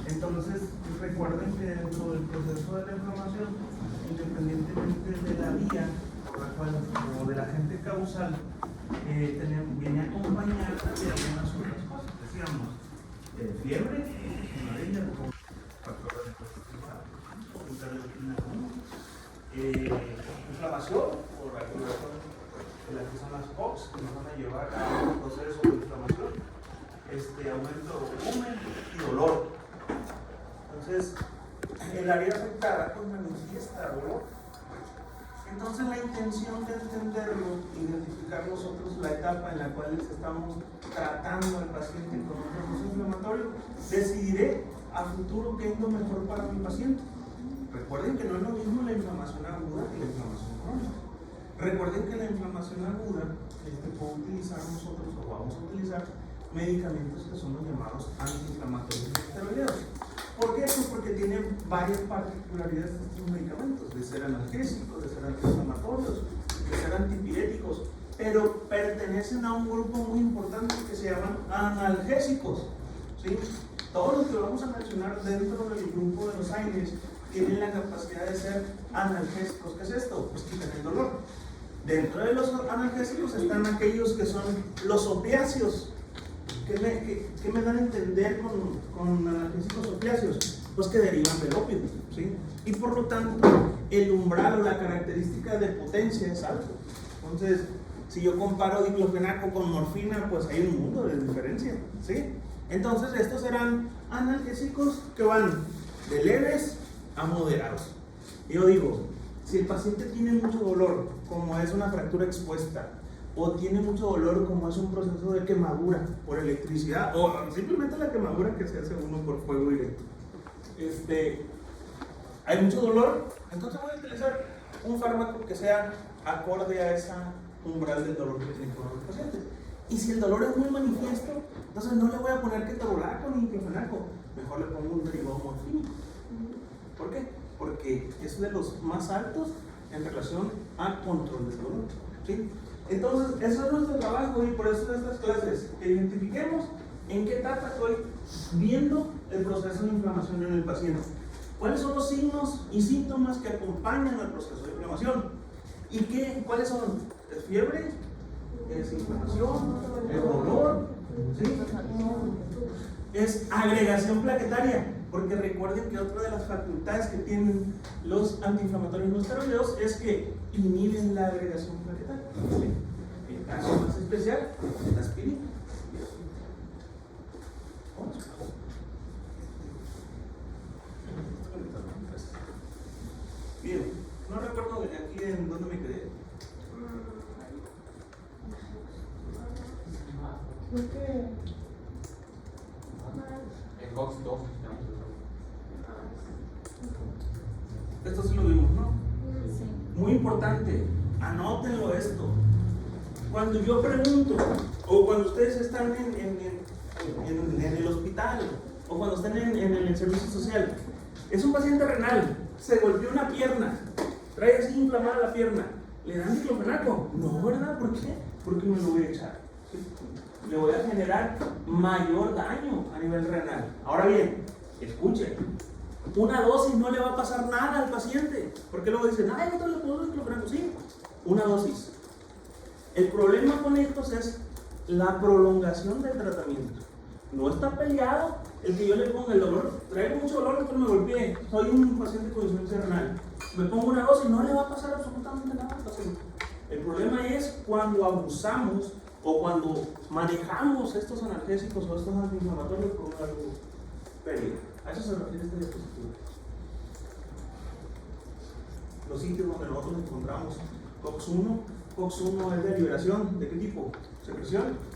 Entonces, recuerden que dentro del proceso de la inflamación, independientemente de la vía por la cual, o del agente causal, viene acompañada de algunas otras cosas. Decíamos, fiebre, una de ellas, con factores de inflamación, por la activación de las que son las COX, que nos van a llevar a un proceso de inflamación, aumento de volumen y dolor. Entonces, el área afectada pues manifiesta dolor. Entonces, la intención de entenderlo, identificar nosotros la etapa en la cual estamos tratando al paciente con un proceso inflamatorio, decidiré a futuro qué es lo mejor para mi paciente. Recuerden que no es lo mismo la inflamación aguda que la inflamación crónica. Recuerden que la inflamación aguda puede utilizar nosotros o vamos a utilizar medicamentos que son los llamados antiinflamatorios esteroideos. ¿Por qué? Pues porque tienen varias particularidades de estos medicamentos, de ser analgésicos, de ser antiinflamatorios, de ser antipiréticos, pero pertenecen a un grupo muy importante que se llaman analgésicos, ¿sí? Todos los que vamos a mencionar dentro del grupo de los AINES tienen la capacidad de ser analgésicos. ¿Qué es esto? Pues quitan el dolor. Dentro de los analgésicos están aquellos que son los opiáceos. ¿Qué me dan a entender con analgésicos opiáceos? Pues que derivan del opio, ¿sí? Y por lo tanto, el umbral o la característica de potencia es alto. Entonces, si yo comparo diclofenaco con morfina, pues hay un mundo de diferencia, ¿sí? Entonces, estos serán analgésicos que van de leves a moderados. Yo digo, si el paciente tiene mucho dolor, como es una fractura expuesta, o tiene mucho dolor como es un proceso de quemadura por electricidad, o simplemente la quemadura que se hace uno por fuego directo, hay mucho dolor, entonces voy a utilizar un fármaco que sea acorde a esa umbral del dolor que tienen con los pacientes. Y si el dolor es muy manifiesto, entonces no le voy a poner ketorolaco ni diclofenaco, mejor le pongo un derivado morfínico. ¿Por qué? Porque es de los más altos en relación a control del dolor, ¿sí? Entonces, eso es nuestro trabajo y por eso en estas clases que identifiquemos en qué etapa estoy viendo el proceso de inflamación en el paciente. ¿Cuáles son los signos y síntomas que acompañan al proceso de inflamación? ¿Y cuáles son? ¿Es fiebre? ¿Es inflamación? ¿Es dolor? ¿Sí? Es agregación plaquetaria, porque recuerden que otra de las facultades que tienen los antiinflamatorios no esteroideos es que inhiben la agregación plaquetaria. El caso más especial es la aspirina. Bien, no recuerdo de aquí en dónde me quedé. Creo que en COX 2. Esto sí lo vimos, ¿no? sí. Muy importante, anótenlo esto. Cuando yo pregunto, o cuando ustedes están en el hospital, o cuando están en el servicio social, es un paciente renal, se golpeó una pierna, trae así inflamada la pierna, ¿le dan diclofenaco? No, ¿verdad? ¿Por qué? Porque me lo voy a echar. ¿Sí? Le voy a generar mayor daño a nivel renal. Ahora bien, escuchen, una dosis no le va a pasar nada al paciente, porque luego dicen, ay, no le puedo diclofenaco. Sí, una dosis. El problema con estos es la prolongación del tratamiento. No está peleado el que yo le ponga el dolor, traigo mucho dolor, pero me golpeé, soy un paciente con insuficiencia renal, me pongo una dosis, no le va a pasar absolutamente nada al paciente. El problema es cuando abusamos o cuando manejamos estos analgésicos o estos antiinflamatorios por un largo periodo. A eso se refiere este diapositivo. Los sitios donde nosotros encontramos COX-1. COX-1 es de liberación, ¿de qué tipo? ¿Secreción?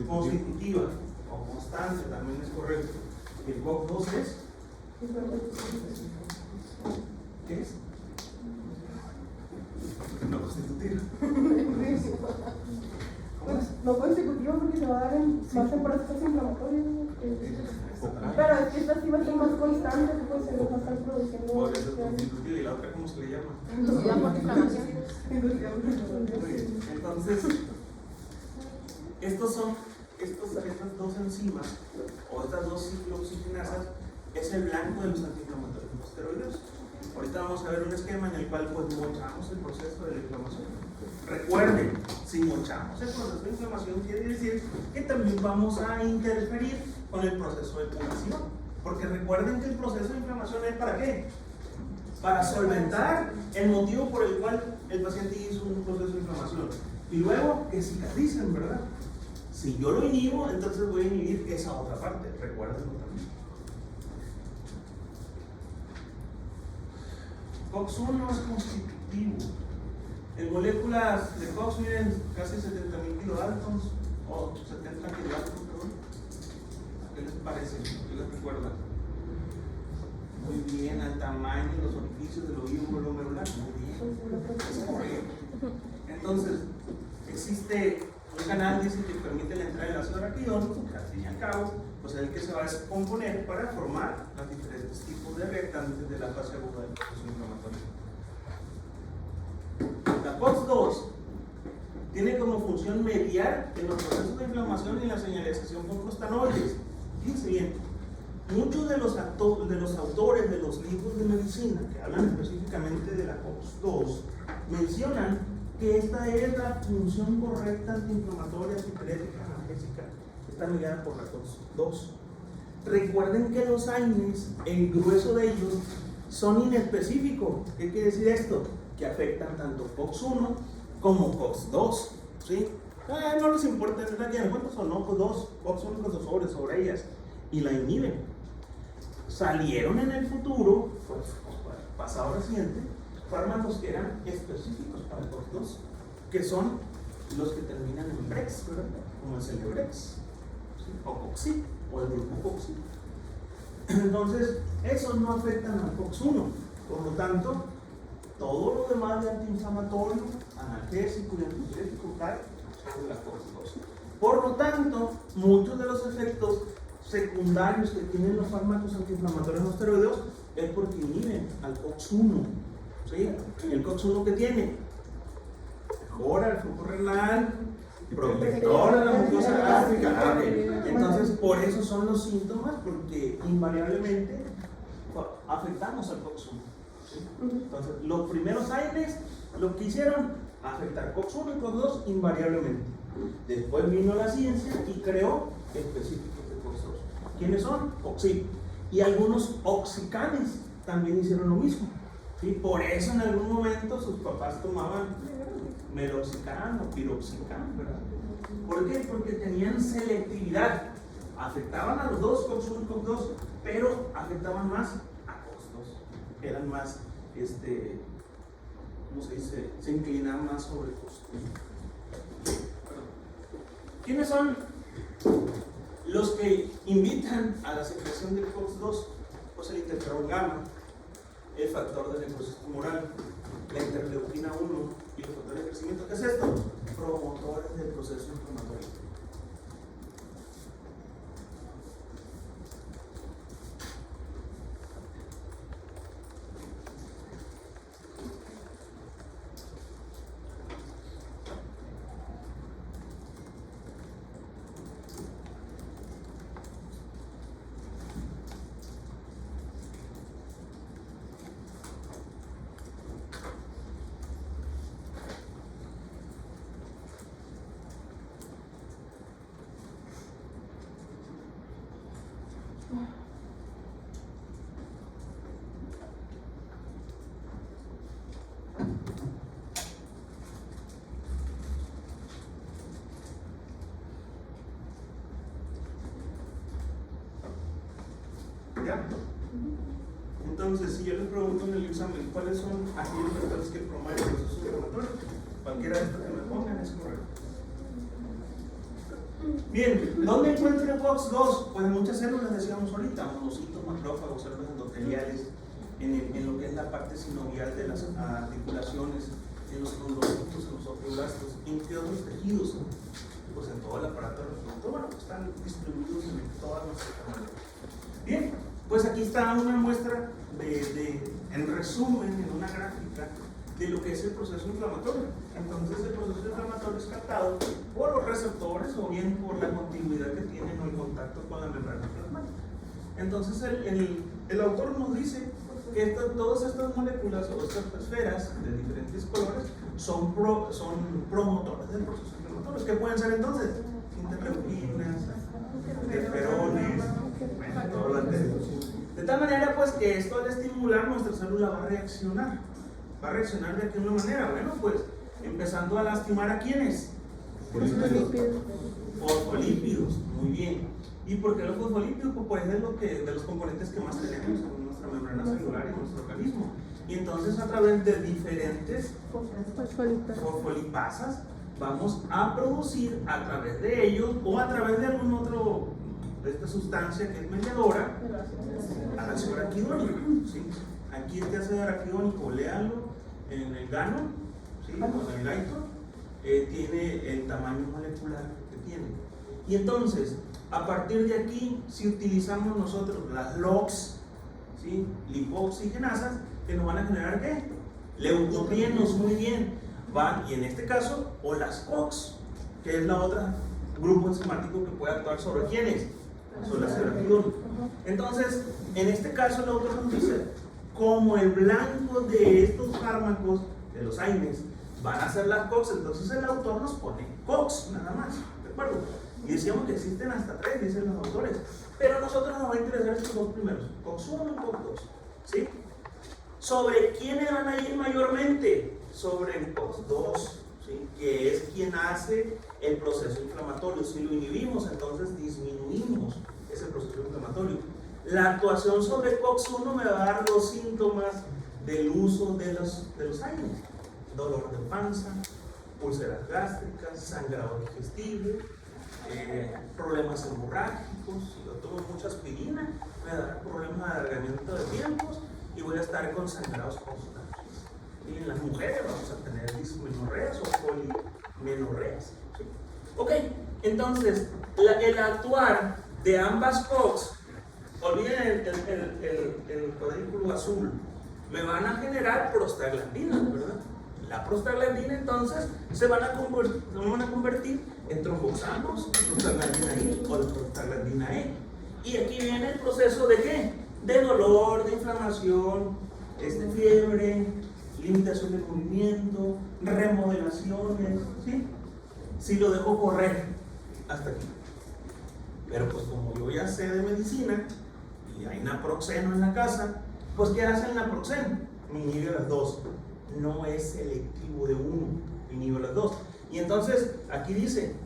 Constitutiva o constante, también es correcto. ¿Y el COX-2 es? ¿Qué es? No constitutiva. No consecutivo porque se va a dar más en procesos inflamatorios. Pero es que esta sí va a ser más constante, pues se va a estar produciendo. Por eso es constitutiva. ¿Y la otra cómo se le llama? Inducida por inflamación. Entonces, estas dos enzimas o estas dos ciclooxigenasas es el blanco de los antiinflamatorios no esteroideos. Ahorita vamos a ver un esquema en el cual pues mochamos el proceso de la inflamación. Recuerden, si mochamos el proceso de inflamación quiere decir que también vamos a interferir con el proceso de curación. Porque recuerden que el proceso de inflamación es ¿para qué? Para solventar el motivo por el cual el paciente hizo un proceso de inflamación. Y luego que cicatricen, ¿verdad? Si yo lo inhibo, entonces voy a inhibir esa otra parte. Recuérdenlo también. COX-1 es constitutivo. En moléculas de COX miren casi 70.000 kilodaltons o 70 kilodaltons, perdón. ¿Qué les parece? ¿Qué les recuerda? Muy bien, al tamaño, los orificios del oído glomerular. Muy bien. Es correcto. Entonces, existe un canal dice, que permite la entrada del ácido araquidónico, que al fin y al cabo, pues es el que se va a descomponer para formar los diferentes tipos de reactantes de la fase aguda del proceso inflamatorio. La COX-2 tiene como función mediar en los procesos de inflamación y la señalización con prostanoides. Fíjense bien, muchos de los autores de los libros de medicina que hablan específicamente de la COX-2 mencionan que esta es la función correcta antiinflamatoria, antipirética, analgésica, está mediada por la COX-2. Recuerden que los AINES, el grueso de ellos, son inespecíficos. ¿Qué quiere decir esto? Que afectan tanto COX-1 como COX-2. ¿Sí? No les importa, ¿no tienen cuántos son? No, pues dos, COX-1 con sobre ellas, y la inhiben. Salieron en el futuro, pues, pasado reciente, fármacos que eran específicos para el COX-2, que son los que terminan en Brex, ¿verdad? Como el Celebrex, ¿sí? O Coxib, o el grupo Coxib. Entonces, esos no afectan al COX-1, por lo tanto, todo lo demás de antiinflamatorio, analgésico y antipirético cae sobre la COX-2. Por lo tanto, muchos de los efectos secundarios que tienen los fármacos antiinflamatorios no esteroideos es porque inhiben al COX-1. ¿Sí? El COX-1 que tiene mejora el flujo renal, protector de la mucosa gástrica. Entonces, por eso son los síntomas, porque invariablemente afectamos al COX-1. ¿Sí? Entonces, los primeros AINES lo que hicieron, afectar COX-1 y COX-2 invariablemente. Después vino la ciencia y creó específicos de COX-2. ¿Quiénes son? Coxib. Y algunos oxicanes también hicieron lo mismo. ¿Sí? Por eso en algún momento sus papás tomaban meroxicam o piroxicam, ¿verdad? ¿Por qué? Porque tenían selectividad. Afectaban a los dos, COX-1 y COX-2, pero afectaban más a COX-2. Eran más, ¿cómo se dice? Se inclinaban más sobre COX-2. ¿Quiénes son los que invitan a la secreción del COX-2? Pues el interferón gamma, el factor de necrosis tumoral, la interleuquina 1 y los factores de crecimiento. ¿Qué es esto? Promotores del proceso inflamatorio. ¿Ya? Entonces, si yo les pregunto en el examen cuáles son aquellos factores que promueven el proceso inflamatorio, cualquiera de estos que me pongan es correcto. Bien, ¿dónde encuentro el COX-2? Pues en muchas células, decíamos ahorita, monocitos, macrófagos, células endoteliales, en lo que es la parte sinovial de las articulaciones, en los condrocitos, en los osteoblastos, en qué otros tejidos, pues en todo el aparato reproductor, bueno, están distribuidos en todas nuestras células. Bien, pues aquí está una muestra en resumen, en una gráfica, de lo que es el proceso inflamatorio. Entonces, el proceso inflamatorio es captado por los receptores o bien por la continuidad que tienen o el contacto con la membrana plasmática. Entonces el autor nos dice que todas estas moléculas o estas esferas de diferentes colores son promotores del proceso inflamatorio. ¿Qué pueden ser entonces? Interleuquinas, interferones, bueno, todo lo anterior. De tal manera pues que esto al estimular nuestra célula va a reaccionar. ¿Va a reaccionar de qué manera? Bueno, pues empezando a lastimar a quiénes. Fosfolípidos, muy bien. ¿Y por qué los fosfolípidos? Pues es de los componentes que más tenemos en nuestra membrana celular y en nuestro organismo. Y entonces a través de diferentes fosfolipasas vamos a producir a través de ellos o a través de algún otro de esta sustancia que es mediadora al ácido araquidónico. ¿Sí? Aquí este ácido araquidónico, léanlo en el gano, ¿sí? Con el gaito, tiene el tamaño molecular que tiene. Y entonces, a partir de aquí, si utilizamos nosotros las LOX, ¿sí? Lipoxigenasas, que nos van a generar ¿qué? Leucotrienos, muy bien. Y en este caso, o las COX, que es la otra grupo enzimático que puede actuar sobre quiénes, sobre el ácido araquidónico. Entonces, en este caso, el autor nos dice, como el blanco de estos fármacos, de los AINES, van a ser las COX, entonces el autor nos pone COX, nada más, ¿de acuerdo? Y decíamos que existen hasta 3, dicen los autores, pero a nosotros nos va a interesar estos 2 primeros, COX1 y COX2, ¿sí? ¿Sobre quiénes van a ir mayormente? Sobre el COX2, ¿sí? Que es quien hace el proceso inflamatorio. Si lo inhibimos, entonces disminuimos ese proceso inflamatorio. La actuación sobre COX1 me va a dar los síntomas del uso de los AINES: dolor de panza, úlceras gástricas, sangrado digestivo, problemas hemorrágicos. Si yo tomo mucha aspirina, me dará problemas de alargamiento de tiempos y voy a estar con sangrados constantes. Y en las mujeres vamos a tener dismenorreas o polimenorreas. ¿Sí? Ok, entonces el actuar de ambas COX, olviden el cuadrículo azul, me van a generar prostaglandinas, ¿verdad? La prostaglandina entonces se van a convertir en tromboxanos, prostaglandina I o prostaglandina E. Y aquí viene el proceso de ¿qué? De dolor, de inflamación, fiebre, limitación de movimiento, remodelaciones, ¿sí? Si lo dejo correr hasta aquí. Pero pues como yo ya sé de medicina y hay naproxeno en la casa, pues ¿qué hace el naproxeno? Me inhibe las dos. No es selectivo de uno, inhibe las dos. Y entonces aquí dice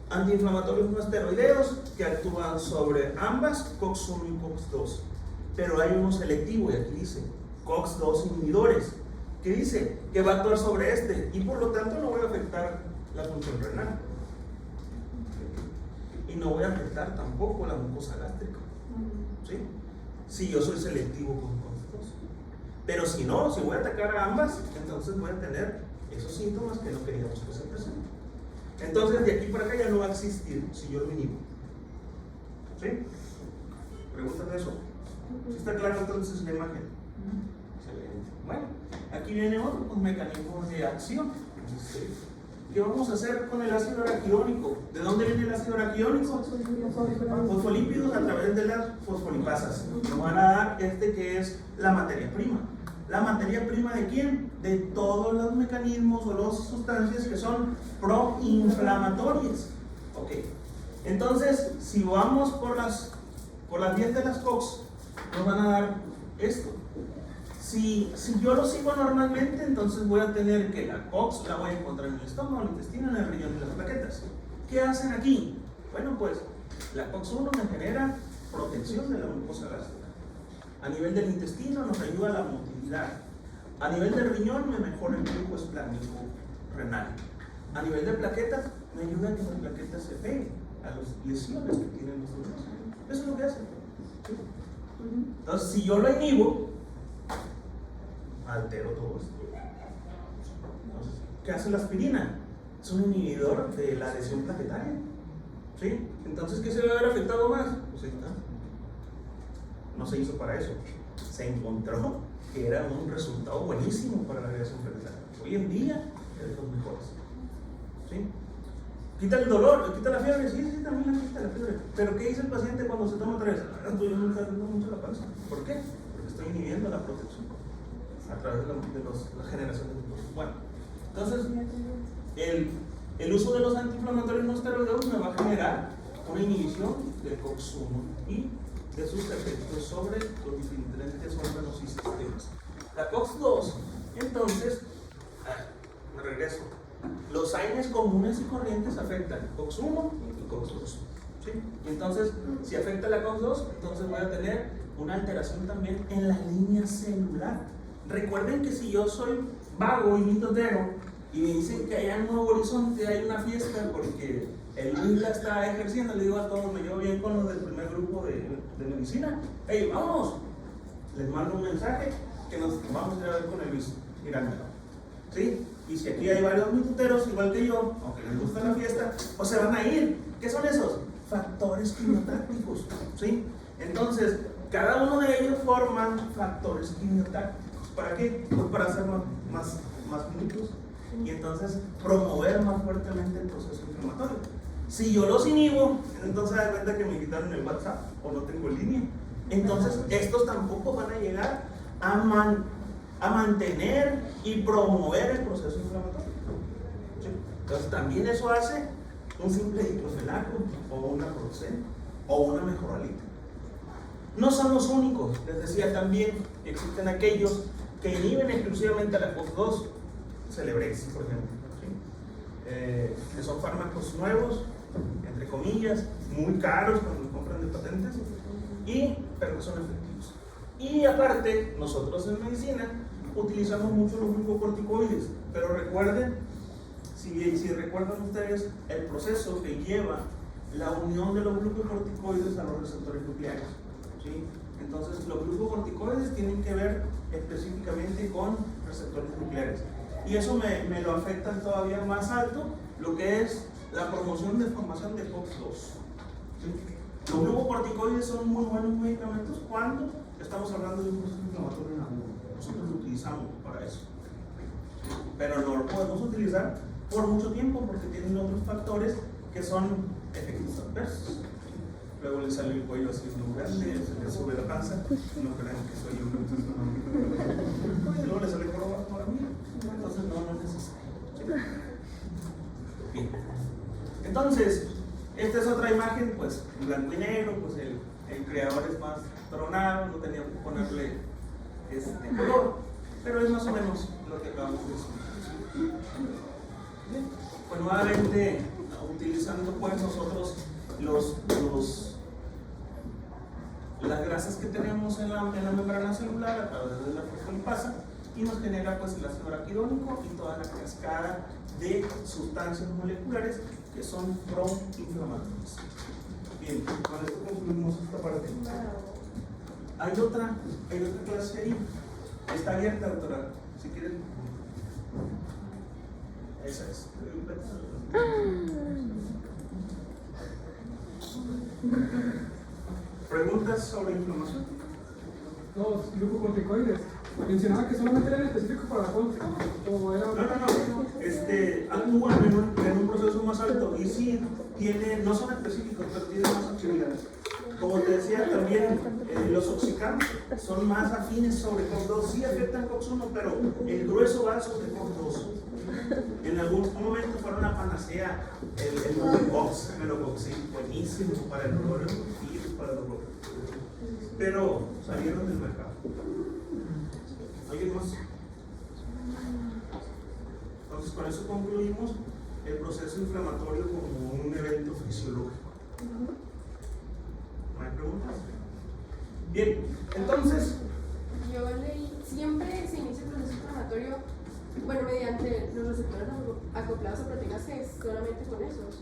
antiinflamatorios no esteroideos que actúan sobre ambas, COX1 y COX2. Pero hay uno selectivo y aquí dice COX2 inhibidores, que dice que va a actuar sobre este y por lo tanto no voy a afectar la función renal y no voy a afectar tampoco la mucosa gástrica, ¿sí? Si yo soy selectivo con COX2. Pero si no, si voy a atacar a ambas, entonces voy a tener esos síntomas que no queríamos que se presenten. Entonces de aquí para acá ya no va a existir si yo lo inhibo, ¿sí? Preguntas de eso. ¿Sí está claro entonces la imagen? Excelente. Bueno, aquí viene otro mecanismo de acción. ¿Qué vamos a hacer con el ácido araquidónico? ¿De dónde viene el ácido araquidónico? Fosfolípidos a través de las fosfolipasas. Nos van a dar que es la materia prima. ¿La materia prima de quién? De todos los mecanismos o las sustancias que son proinflamatorias. Ok. Entonces, si vamos por las vías de las COX, nos van a dar esto. Si yo lo sigo normalmente, entonces voy a tener que la COX la voy a encontrar en el estómago, en el intestino, en el riñón y las plaquetas. ¿Qué hacen aquí? Bueno, pues la COX1 me genera protección de la mucosa gástrica. A nivel del intestino nos ayuda a la motilidad. A nivel del riñón me mejora el flujo esplácnico renal. A nivel de plaquetas me ayuda a que las plaquetas se peguen a las lesiones que tienen los órganos. Eso es lo que hace. Entonces, si yo lo inhibo, altero todo esto. Entonces, ¿qué hace la aspirina? Es un inhibidor de la lesión plaquetaria. ¿Sí? Entonces, ¿qué se va a ver afectado más? Pues ahí está. No se hizo para eso. Se encontró que era un resultado buenísimo para la lesión plaquetaria. Hoy en día es de los mejores. ¿Sí? ¿Quita el dolor? ¿Quita la fiebre? Sí, también la quita la fiebre. Pero ¿qué dice el paciente cuando se toma 3? Estoy aumentando mucho la panza. ¿Por qué? Porque estoy inhibiendo la protección a través de la generación de glucosa. Bueno, entonces, el uso de los antiinflamatorios no esteroideos me va a generar una inhibición del COX-1 y de sus efectos sobre los diferentes órganos y sistemas. La COX-2, entonces, me regreso. Los AINES comunes y corrientes afectan COX-1 y COX-2. ¿Sí? Entonces, si afecta la COX-2, entonces voy a tener una alteración también en la línea celular. Recuerden que si yo soy vago y mitotero y me dicen que allá en Nuevo Horizonte hay una fiesta porque el Luis la está ejerciendo, le digo a todos, me llevo bien con los del primer grupo de medicina. ¡Hey, vamos! Les mando un mensaje que nos vamos a ir a ver con el Luis Miranda. ¿Sí? Y si aquí hay varios mitoteros, igual que yo, aunque les gusta la fiesta, pues se van a ir. ¿Qué son esos? Factores quimiotácticos. ¿Sí? Entonces, cada uno de ellos forman factores quimiotácticos. ¿Para qué? Pues para hacer más minutos y entonces promover más fuertemente el proceso inflamatorio. Si yo los inhibo, entonces da cuenta que me quitaron el WhatsApp o no tengo línea. Entonces, estos tampoco van a llegar a mantener y promover el proceso inflamatorio. ¿Sí? Entonces, también eso hace un simple diclofenaco o una proxen o una mejoralita. No son los únicos, les decía también que existen aquellos que inhiben exclusivamente a la COX-2, Celebrex, por ejemplo, ¿sí? Que son fármacos nuevos, entre comillas, muy caros cuando los compran de patentes, pero que son efectivos. Y aparte, nosotros en medicina utilizamos mucho los glucocorticoides, pero recuerden, si recuerdan ustedes, el proceso que lleva la unión de los glucocorticoides a los receptores nucleares. ¿Sí? Entonces, los glucocorticoides tienen que ver específicamente con receptores nucleares. Y eso me lo afecta todavía más alto, lo que es la promoción de formación de COX-2. ¿Sí? Los glucocorticoides son muy buenos medicamentos cuando estamos hablando de un proceso inflamatorio en agudo. Nosotros lo utilizamos para eso. Pero no lo podemos utilizar por mucho tiempo porque tienen otros factores que son efectos adversos. Luego le sale el cuello así muy grande, se le sube la panza, no crean que soy yo. Y luego le sale por mí, entonces no es necesario. Bien. Entonces, esta es otra imagen, pues blanco y negro, pues el creador es más tronado, no teníamos que ponerle color, pero es más o menos lo que acabamos de decir. Bien. Pues nuevamente, utilizando pues nosotros las grasas que tenemos en la membrana celular a través de la fosfolipasa y nos genera pues el ácido araquidónico y toda la cascada de sustancias moleculares que son proinflamatorias. Bien, con esto concluimos esta parte. Hay otra clase ahí. Está abierta, doctora. Si quieren. Esa es. ¿Preguntas sobre inflamación? Los glucocorticoides. ¿Mencionaba que solamente eran específicos para la COX? ¿O era No. Actúan en un proceso más alto y sí, no son específicos, pero tienen más actividades. Como te decía también, los oxicam son más afines sobre COX-2. Sí afectan COX-1, pero el grueso va sobre COX-2. En algún momento fueron una panacea el Mobicox, Melocoxib, buenísimo para el dolor y para el dolor. Pero salieron del mercado. ¿Alguien más? Entonces, con eso concluimos el proceso inflamatorio como un evento fisiológico. ¿No hay preguntas? Bien, entonces. Yo leí, siempre se inicia el proceso inflamatorio, bueno, mediante los receptores acoplados a proteínas G, solamente con esos.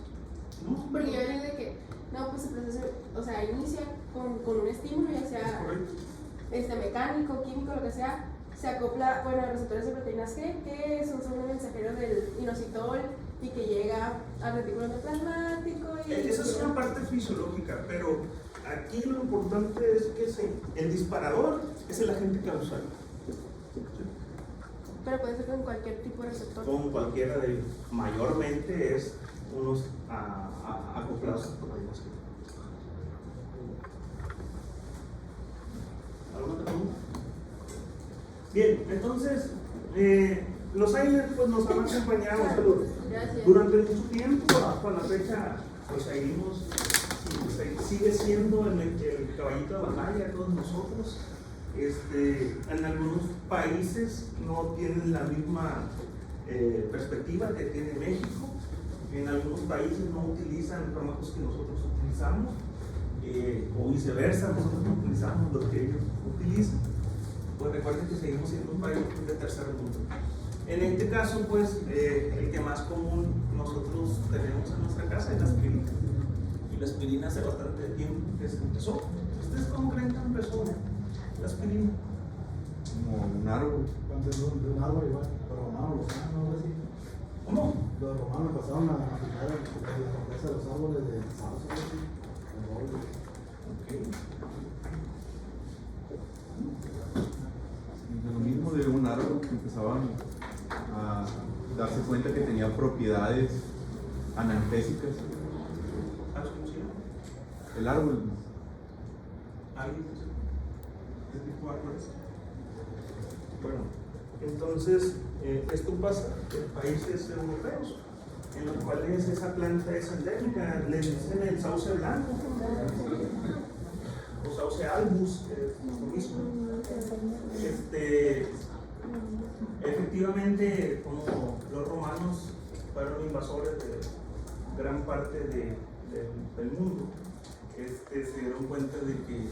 Porque yo leí de que, no, pues el proceso, o sea, inicia con un estímulo, ya sea mecánico, químico, lo que sea, se acopla, bueno, a receptores de proteínas G, que son un mensajero del inositol y que llega al retículo endoplasmático. Esa es una parte fisiológica, pero aquí lo importante es que el disparador es el agente causal. Pero puede ser con cualquier tipo de receptor. Con cualquiera de ellos. Mayormente es unos acoplados. ¿Alguna otra pregunta? Bien, entonces, los Ailers pues, nos han acompañado durante mucho tiempo, hasta la fecha, pues seguimos, sigue siendo el caballito de batalla de todos nosotros. En algunos países no tienen la misma perspectiva que tiene México. En algunos países no utilizan fármacos que nosotros utilizamos, o viceversa, nosotros no utilizamos los que ellos utilizan. Pues recuerden que seguimos siendo un país de tercer mundo. En este caso, pues, el que más común nosotros tenemos en nuestra casa es la aspirina. Y la aspirina hace bastante tiempo que se empezó. ¿Ustedes cómo creen que empezó la aspirina? Como un árbol. Antes de un árbol igual, los romanos, algo así. ¿Cómo? Los romanos pasaron a aplicar la corteza de los árboles de sauce, algo así. Lo mismo de un árbol que empezaban a darse cuenta que tenía propiedades analgésicas. ¿Sabes cómo se llama? El árbol. ¿Qué tipo de árboles? Bueno, entonces, esto pasa en países europeos, en los cuales esa planta es endémica, le dicen el sauce blanco, o sauce albus, lo mismo. Efectivamente, como los romanos fueron invasores de gran parte del mundo, se dieron cuenta de que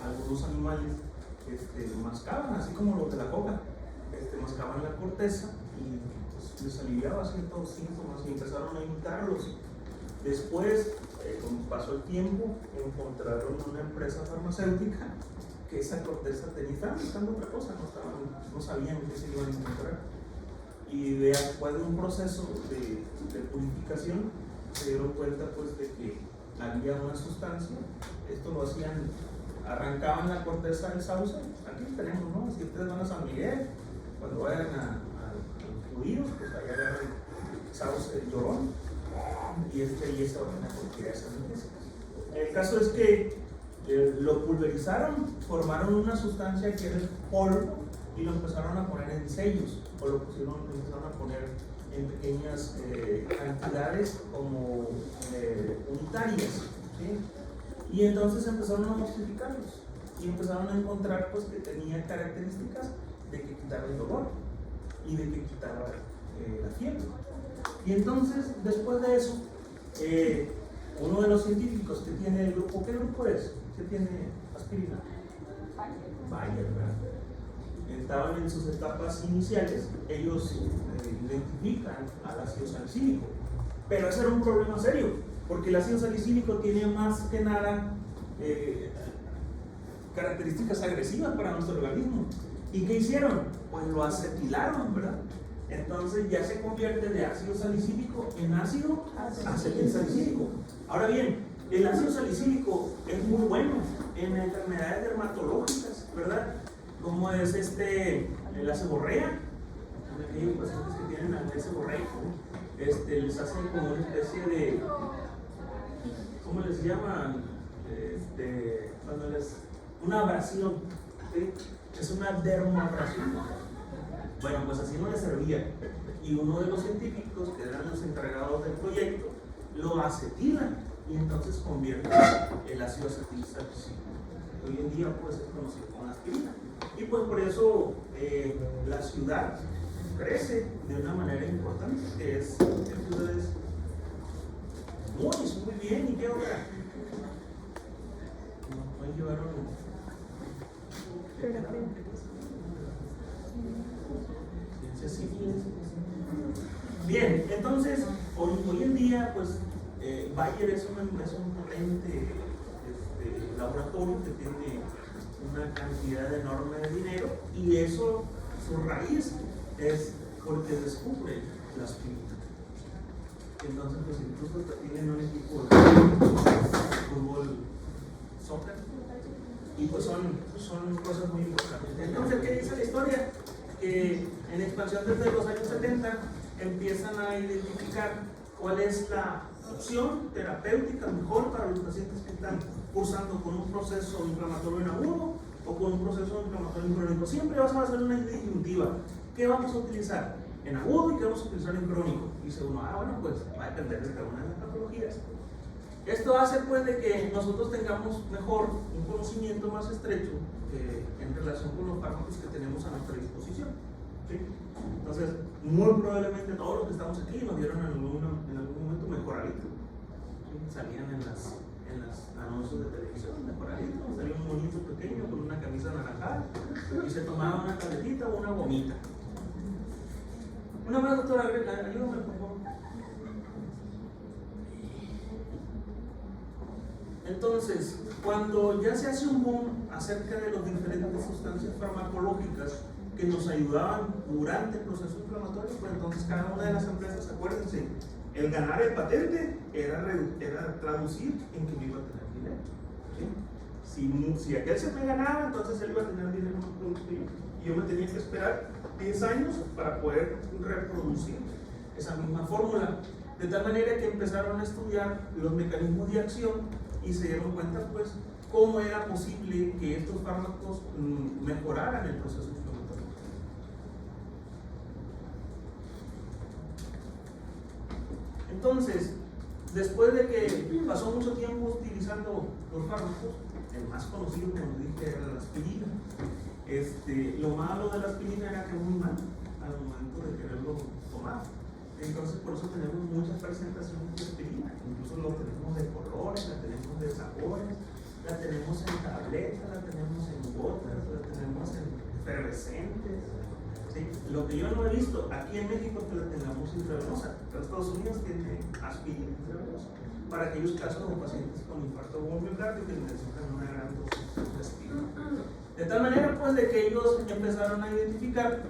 algunos animales mascaban, así como los de la coca, mascaban la corteza y pues, les aliviaba ciertos síntomas y empezaron a imitarlos. Después, como pasó el tiempo, encontraron una empresa farmacéutica que esa corteza tenía, estaban buscando otra cosa, no sabían qué se iban a encontrar. Y después de un proceso de purificación, se dieron cuenta pues, de que había una sustancia. Esto lo hacían, arrancaban la corteza del sauce. Aquí tenemos, ¿no? Si ustedes van a San Miguel, cuando vayan a los judíos, pues allá agarran sauce llorón y esa orina propiedades analgésicas. El caso es que lo pulverizaron, formaron una sustancia que era el polvo y lo empezaron a poner en sellos, o lo empezaron a poner en pequeñas cantidades como unitarias, ¿sí? Y entonces empezaron a modificarlos y empezaron a encontrar pues, que tenía características de que quitaba el dolor y de que quitaba la fiebre. Y entonces, después de eso, uno de los científicos que tiene el grupo, ¿qué grupo es? ¿Qué tiene aspirina? Bayer, ¿verdad? Estaban en sus etapas iniciales, ellos identifican al ácido salicílico, pero ese era un problema serio, porque el ácido salicílico tiene más que nada características agresivas para nuestro organismo. ¿Y qué hicieron? Pues lo acetilaron, ¿verdad? Entonces ya se convierte de ácido salicílico en ácido acetilsalicílico. Ahora bien, el ácido salicílico es muy bueno en enfermedades dermatológicas, ¿verdad? Como es la seborrea. Aquellos pacientes que tienen la seborreico, les hacen como una especie de, ¿cómo les llaman? Cuando una abrasión, ¿sí? Es una dermoabrasión. Bueno, pues así no les servía. Y uno de los científicos, que eran los encargados del proyecto, lo acetilan y entonces convierte el ácido acetilsalicílico. Hoy en día pues es conocido como aspirina. Y pues por eso la ciudad crece de una manera importante, que es en ciudades muy bien. ¿Y qué otra? Nos llevaron ciencias civiles. Bien, entonces hoy en día pues Bayer es un potente laboratorio que tiene una cantidad enorme de dinero, y eso, su raíz es porque descubre la aspirina. Entonces pues incluso tienen un equipo de fútbol, soccer, y pues son cosas muy importantes. Entonces, ¿qué dice la historia? Que en expansión desde los años 70 empiezan a identificar cuál es la opción terapéutica mejor para los pacientes que están cursando con un proceso inflamatorio en agudo o con un proceso inflamatorio en crónico. Siempre vas a hacer una disyuntiva. ¿Qué vamos a utilizar en agudo y qué vamos a utilizar en crónico? Dice uno, bueno, pues va a depender de cada una de las patologías. Esto hace pues de que nosotros tengamos mejor un conocimiento más estrecho en relación con los fármacos que tenemos a nuestra disposición. ¿Sí? Entonces, muy probablemente todos los que estamos aquí nos dieron en algún momento mejoralito. ¿Sí? Salían en las anuncios de televisión, mejoralito, salía un monito pequeño con una camisa naranjada y se tomaba una tabletita o una gomita. Una más, doctora, ayúdame por favor. Entonces, cuando ya se hace un boom acerca de las diferentes sustancias farmacológicas que nos ayudaban durante el proceso inflamatorio, pues entonces cada una de las empresas, acuérdense, el ganar el patente era traducir en que yo iba a tener dinero. ¿Sí? Si aquel se me ganaba, entonces él iba a tener dinero en un producto y yo me tenía que esperar 10 años para poder reproducir esa misma fórmula. De tal manera que empezaron a estudiar los mecanismos de acción y se dieron cuenta pues cómo era posible que estos fármacos mejoraran el proceso inflamatorio. Entonces, después de que pasó mucho tiempo utilizando los fármacos, el más conocido, como dije, era la aspirina. Lo malo de la aspirina era que era muy malo al momento de quererlo tomar. Entonces, por eso tenemos muchas presentaciones de aspirina. Incluso lo tenemos de colores, la tenemos de sabores, la tenemos en tabletas, la tenemos en gotas, la tenemos en efervescentes. ¿Sí? Lo que yo no he visto aquí en México es que la tengamos intravenosa, pero Estados Unidos tiene aspirina intravenosa para aquellos casos de pacientes con infarto miocardio que necesitan una gran dosis de aspirina. De tal manera, pues, de que ellos empezaron a identificar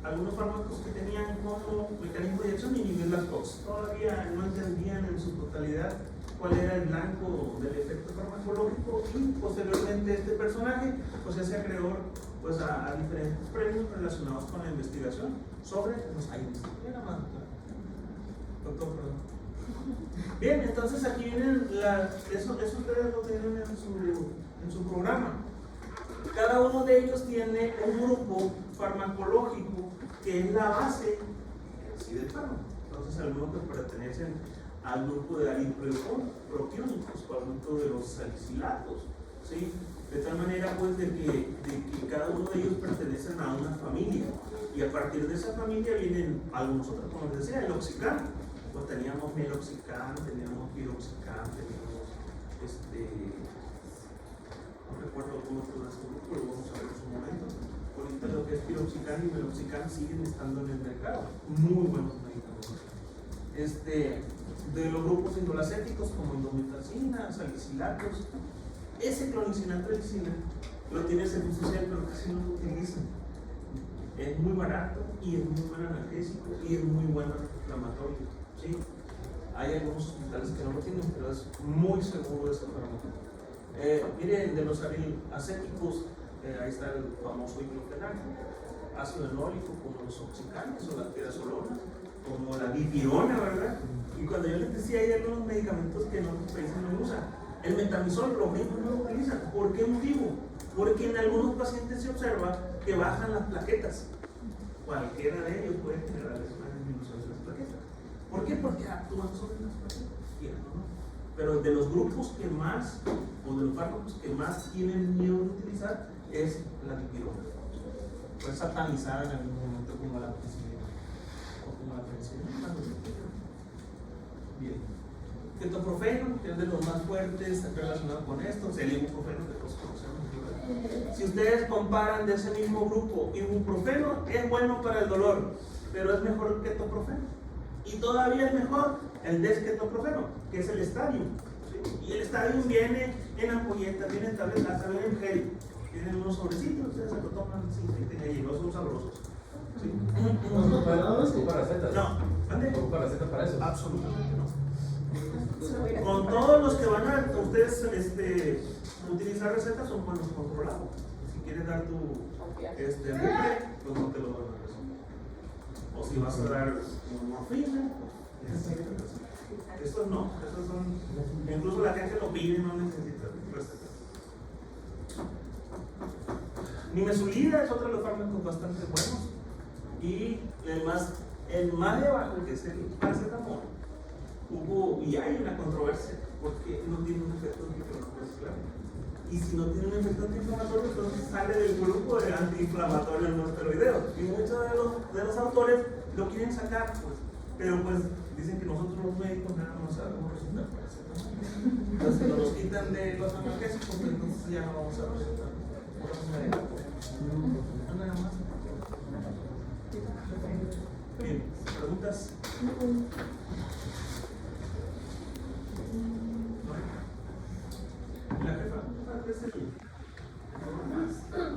algunos fármacos que tenían como mecanismo de acción inhibir las COX. Todavía no entendían en su totalidad cuál era el blanco del efecto farmacológico y posteriormente este personaje pues se hace acreedor pues, a diferentes premios relacionados con la investigación sobre los AINES. Doctor, perdón. Bien, entonces aquí vienen eso ustedes lo tienen en su programa. Cada uno de ellos tiene un grupo farmacológico que es la base del fármaco. Entonces, algunos que pertenecen al grupo de aripropropiónicos o al grupo de los salicilatos, ¿sí? De tal manera, pues, de que cada uno de ellos pertenecen a una familia y a partir de esa familia vienen algunos otros, como les decía, el oxicam. Pues teníamos meloxicam, teníamos piroxicam, teníamos no recuerdo cómo todo ese grupo, pero vamos a ver en su momento. Ahorita lo que es piroxicam y meloxicam siguen estando en el mercado. Muy buenos medicamentos. De los grupos indolacéticos como indometacina, salicilatos, ese clonicilatricina lo tiene el Seguro Social, pero casi no lo utilizan. Es muy barato y es muy buen analgésico y es muy buen antiinflamatorio. ¿Sí? Hay algunos hospitales que no lo tienen, pero es muy seguro ese fármaco. Miren, de los acéticos, ahí está el famoso diclofenac, ácido enólico, como los oxicanes o las pirazolonas, como la dipirona, ¿verdad? Y cuando yo les decía, hay algunos medicamentos que en otros países no usan. El metamizol, los mismos no lo utilizan. ¿Por qué motivo? Porque en algunos pacientes se observa que bajan las plaquetas. Cualquiera de ellos puede generarles una disminución de las plaquetas. ¿Por qué? Porque actúan sobre las plaquetas. Pero de los grupos que más, o de los fármacos que más tienen miedo de utilizar, es la dipirona. Fue satanizada en algún momento como la penicilina. O como la penicilina. Bien. Ketoprofeno, que es de los más fuertes relacionado con esto, el ibuprofeno que todos conocemos. Si ustedes comparan de ese mismo grupo, ibuprofeno es bueno para el dolor, pero es mejor el ketoprofeno. Y todavía es mejor el desketoprofeno, que es el Stadium. ¿Sí? Y el Stadium viene en ampolletas, viene en tabletas, hasta viene en gel. Tienen unos sobrecitos, ustedes se lo toman sin no son sabrosos. ¿Sí? ¿No ocupa recetas? No, ¿dónde? ¿No ocupa recetas para eso? Absolutamente no. Con todos los que van a ustedes utilizar recetas son buenos controlados. Si quieres dar tu repre, pues no te lo van a recetar. O si vas a dar morfina, pues Estos no, estos son, incluso la gente lo pide y no necesita receta. Nimesulida es otro de los fármacos bastante buenos. Y además, el más de abajo, que es el paracetamol, hubo y hay una controversia porque no tiene un efecto antiinflamatorio, claro. Y si no tiene un efecto antiinflamatorio, entonces sale del grupo de antiinflamatorios no esteroideos. Y muchos de los autores lo quieren sacar, pues, pero pues dicen que nosotros los médicos nada más sabemos recetar paracetamol. Entonces nos los quitan de los analgésicos, pues entonces ya no vamos a recetar. Nada más. Bien, ¿preguntas?